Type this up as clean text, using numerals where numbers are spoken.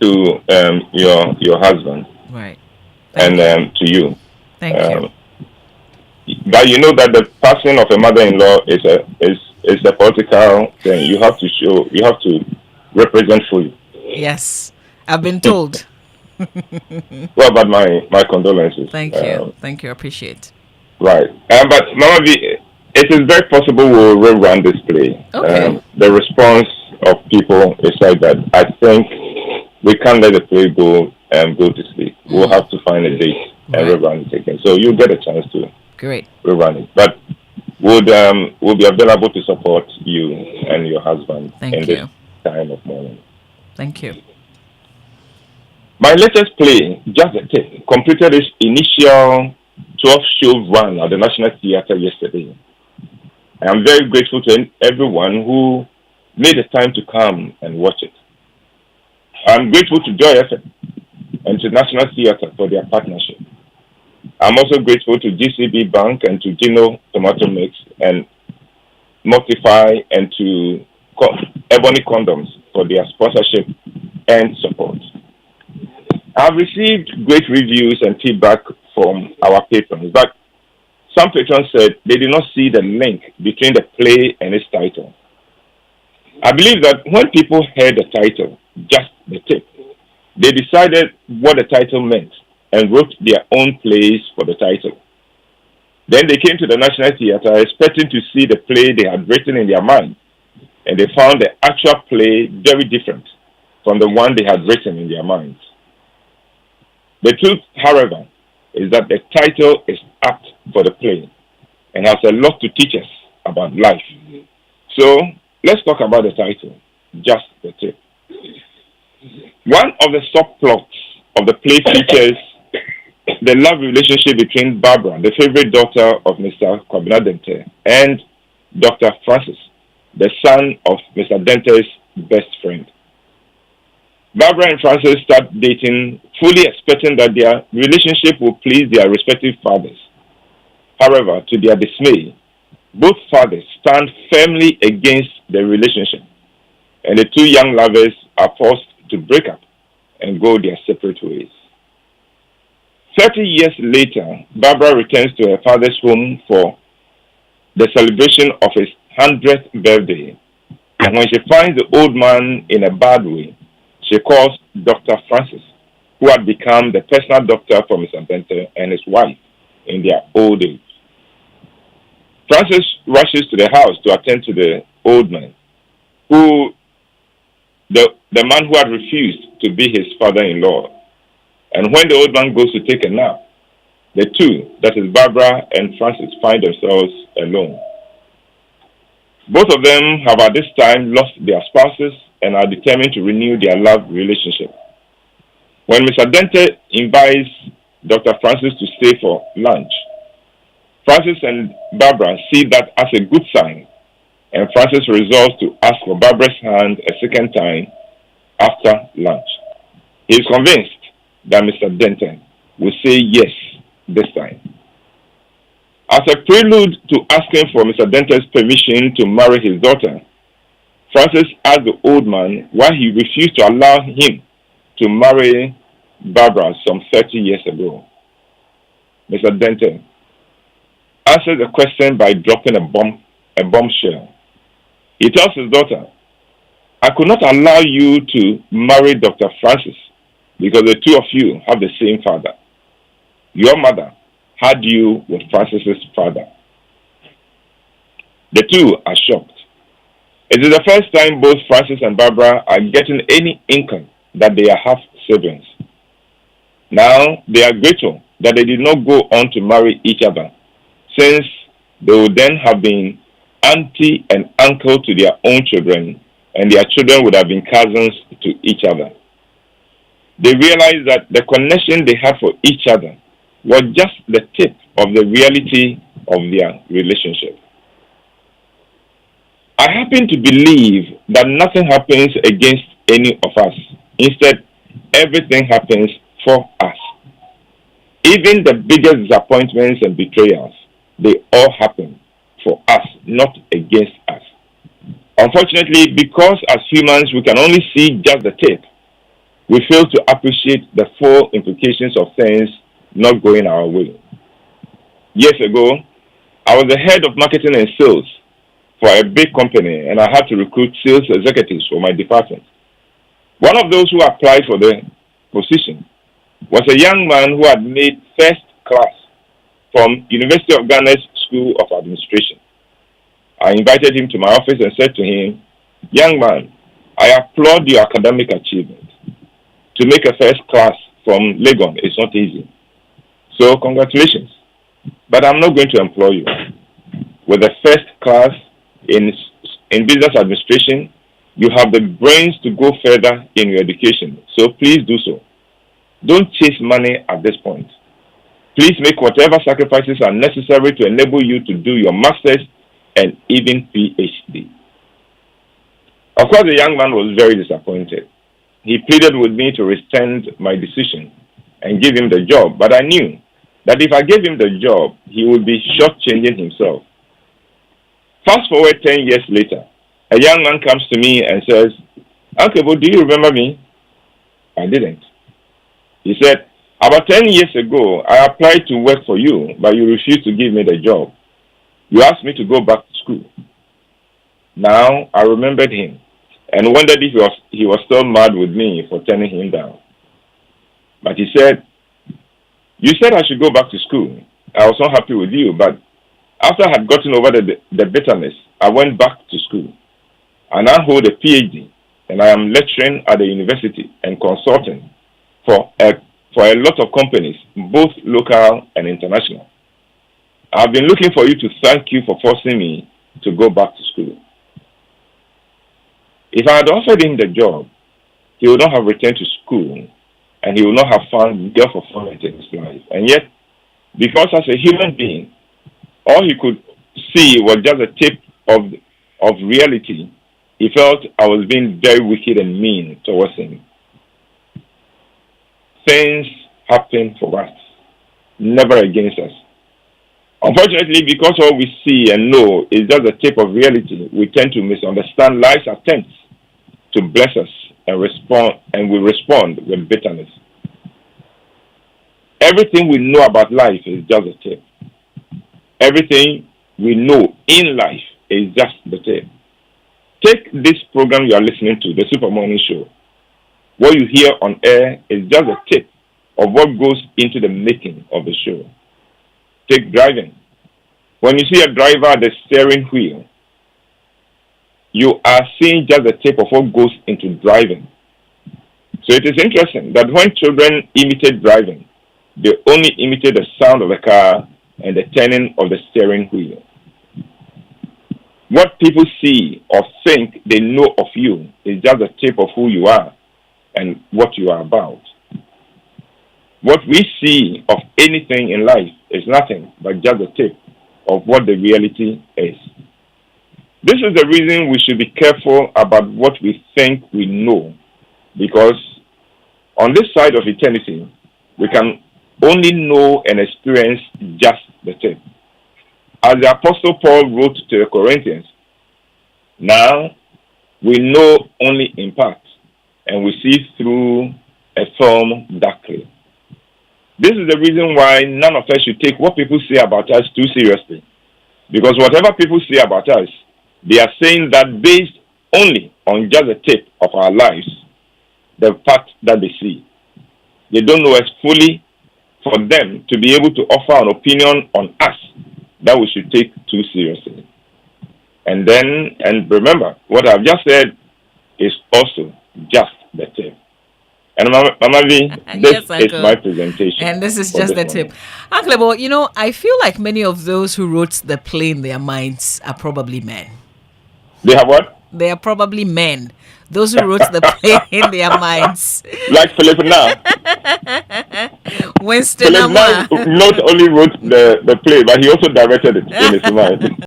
to your husband Right. and Thank you. to you. Thank you. Um, but you know that the passing of a mother-in-law is a political thing. You have to represent fully. Yes, I've been told. Well, but my condolences. Thank you. Thank you. Appreciate. Right. But Mama V, it is very possible we'll rerun this play. Okay. The response of people is like that. I think we can't let the play go to sleep. We'll Mm. have to find a date and Right. rerun it again. So you'll get a chance to Great. rerun it. But would be available to support you and your husband in Thank this you. time of mourning. Thank you. My latest play, Just a Tip, completed its initial 12-show run at the National Theatre yesterday. I am very grateful to everyone who made the time to come and watch it. I'm grateful to Joy FM and to National Theatre for their partnership. I'm also grateful to GCB Bank and to Gino Tomato Mix and Multiply and to Ebony Condoms for their sponsorship and support. I've received great reviews and feedback from our patrons, but some patrons said they did not see the link between the play and its title. I believe that when people heard the title, Just the Tip, they decided what the title meant and wrote their own plays for the title. Then they came to the National Theatre expecting to see the play they had written in their mind, and they found the actual play very different from the one they had written in their minds. The truth, however, is that the title is apt for the play and has a lot to teach us about life. So let's talk about the title, Just the Tip. One of the subplots of the play features the love relationship between Barbara, the favorite daughter of Mr. Kwabena Dente, and Dr. Francis, the son of Mr. Dente's best friend. Barbara and Francis start dating, fully expecting that their relationship will please their respective fathers. However, to their dismay, both fathers stand firmly against the relationship, and the two young lovers are forced to break up and go their separate ways. 30 years later, Barbara returns to her father's home for the celebration of his 100th birthday, and when she finds the old man in a bad way, she calls Dr. Francis, who had become the personal doctor for Mr. Bente and his wife in their old age. Francis rushes to the house to attend to the old man, the man who had refused to be his father-in-law. And when the old man goes to take a nap, the two, that is Barbara and Francis, find themselves alone. Both of them have at this time lost their spouses and are determined to renew their love relationship. When Mr. Dente invites Dr. Francis to stay for lunch, Francis and Barbara see that as a good sign, and Francis resolves to ask for Barbara's hand a second time after lunch. He is convinced that Mr. Denton will say yes this time. As a prelude to asking for Mr. Denton's permission to marry his daughter, Francis asked the old man why he refused to allow him to marry Barbara some 30 years ago. Mr. Denton answered the question by dropping a bombshell. He tells his daughter, "I could not allow you to marry Dr. Francis because the two of you have the same father. Your mother had you with Francis's father." The two are shocked. It is the first time both Francis and Barbara are getting any inkling that they are half siblings. Now they are grateful that they did not go on to marry each other, since they would then have been auntie and uncle to their own children, and their children would have been cousins to each other. They realized that the connection they had for each other was just the tip of the reality of their relationship. I happen to believe that nothing happens against any of us. Instead, everything happens for us. Even the biggest disappointments and betrayals, they all happen for us, not against us. Unfortunately, because as humans we can only see just the tip, we fail to appreciate the full implications of things not going our way. Years ago, I was the head of marketing and sales for a big company, and I had to recruit sales executives for my department. One of those who applied for the position was a young man who had made first class from University of Ghana's School of Administration. I invited him to my office and said to him, "Young man, I applaud your academic achievement. To make a first class from Legon is not easy. So congratulations. But I'm not going to employ you. With a first class in business administration, you have the brains to go further in your education. So please do so. Don't chase money at this point. Please make whatever sacrifices are necessary to enable you to do your master's and even PhD." Of course, the young man was very disappointed. He pleaded with me to rescind my decision and give him the job, but I knew that if I gave him the job, he would be shortchanging himself. Fast forward 10 years later, a young man comes to me and says, "Uncle Bo, do you remember me?" I didn't. He said, "About 10 years ago, I applied to work for you, but you refused to give me the job. You asked me to go back to school." Now I remembered him and wondered if he was still mad with me for turning him down. But he said, "You said I should go back to school. I was not happy with you, but after I had gotten over the bitterness, I went back to school. I now hold a PhD, and I am lecturing at the university and consulting for a lot of companies, both local and international. I've been looking for you to thank you for forcing me to go back to school." If I had offered him the job, he would not have returned to school, and he would not have found real fulfillment in his life. And yet, because as a human being, all he could see was just a tip of reality, he felt I was being very wicked and mean towards him. Things happen for us, never against us. Unfortunately, because all we see and know is just a tip of reality, we tend to misunderstand life's attempts to bless us and we respond with bitterness. Everything we know about life is just a tip. Everything we know in life is just the tip. Take this program you are listening to, the Super Morning Show. What you hear on air is just a tip of what goes into the making of the show. Take driving. When you see a driver at the steering wheel, you are seeing just a tip of what goes into driving. So it is interesting that when children imitate driving, they only imitate the sound of the car and the turning of the steering wheel. What people see or think they know of you is just a tip of who you are and what you are about. What we see of anything in life is nothing but just a tip of what the reality is. This is the reason we should be careful about what we think we know, because on this side of eternity, we can only know and experience just the tip. As the Apostle Paul wrote to the Corinthians, now we know only in part, and we see through a film darkly. This is the reason why none of us should take what people say about us too seriously. Because whatever people say about us, they are saying that based only on just the tip of our lives, the part that they see. They don't know us fully for them to be able to offer an opinion on us that we should take too seriously. And remember, what I've just said is also just the tip. And Mama V, this Yes, is my presentation. And this is just the tip. Uncle Bo, I feel like many of those who wrote the play in their minds are probably men. They have what? They are probably men. Those who wrote the play in their minds. Like Philip now. Winston Philip now not only wrote the play, but he also directed it in his mind.